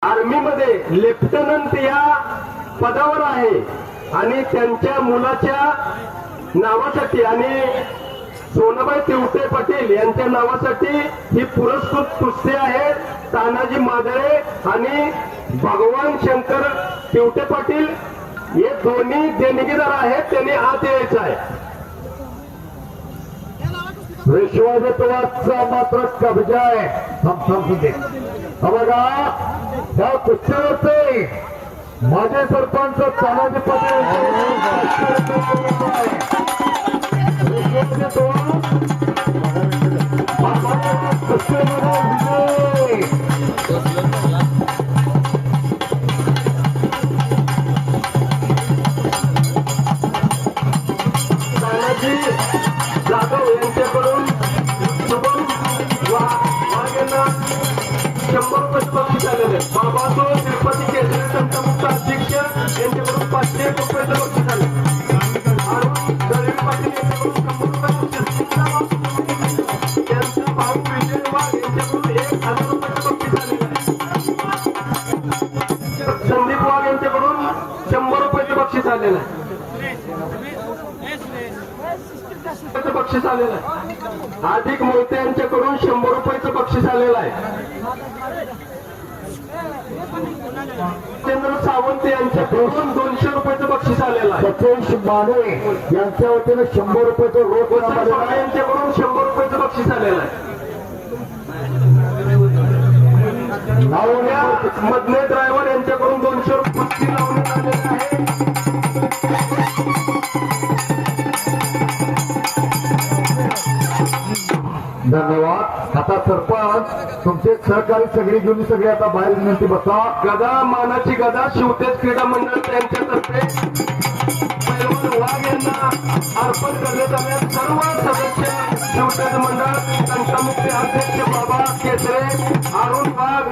आर्मीमध्ये lieutenant या पदावर आहे आणि त्यांच्या मुलाच्या नावासाठी आणि सोनाबाई तिवटे पाटील यांच्या नावासाठी ही पुरस्कृत कुस्ती आहे. तानाजी मादळे आणि भगवान शंकर तिवटे पाटील हे दोन्ही देणगीदार आहेत. त्यांनी आत यायचं आहे. विश्वामित्राचा मात्र कब्जा आहे. बघा त्या कुस्तीवरचे माजी सरपंच तानाजी पाटील तानाजी जाधव यांच्याकडून शुभम वाघ यांना 100 रुपये बक्षीस आलेले. बाबासो तिरुपती केंद्रीय संतमुक्त अध्यक्ष यांच्याकडून 500 रुपयाचं बक्षीस आले. अरुण दळवी पाटील यांच्याकडून 100 रुपये बक्षीस. त्यांचा भाऊ विजय वाघ यांच्याकडून 1000 रुपयाचं बक्षीस आलेलं आहे. संदीप वाघ यांच्याकडून 100 रुपयाचं बक्षीस आलेलं आहे. बक्षीस आलेलं आहे. हार्दिक मोहिते यांच्याकडून 100 रुपयाचं बक्षीस आलेलं आहे. चंद्र सावंत यांच्याकडून 200 रुपयाचं बक्षीस आलेलं आहे. सतीश माने यांच्या वतीने 100 रुपयाचं रोख यांच्याकडून 100 रुपयाचं बक्षीस आलेलं आहे. मधले ड्रायव्हर यांच्याकडून 200 रुपये लावण्यात आलेलं आहे. धन्यवाद. आता सरपंच तुमचे सहकारी सगळी घेऊन सगळे आता बाहेर विनंती बसा. गदा मानाची गदा शिवतेज क्रीडा मंडळ यांच्यातर्फे पैलवान वाघ यांना अर्पण करण्यात आले. सर्व सदस्य शिवतेज मंडळ तंटामुक्ती अध्यक्ष बाबा केसरे, अरुण वाघ,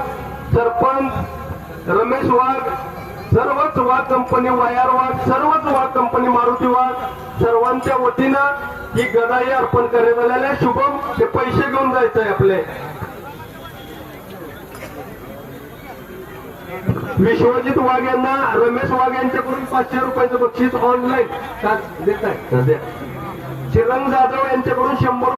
सरपंच रमेश वाघ, सर्वच वाघ कंपनी, वायर वाघ, सर्वच वाघ कंपनी, मारुती वाघ, सर्वांच्या वतीनं ही गदाही अर्पण करण्यात आलेल्या. शुभम ते पैसे घेऊन जायचं आहे आपले. विश्वजित वाघ यांना रमेश वाघ यांच्याकडून 500 रुपयाचं बक्षीस ऑनलाईन देत आहे. चिरंग जाधव यांच्याकडून 100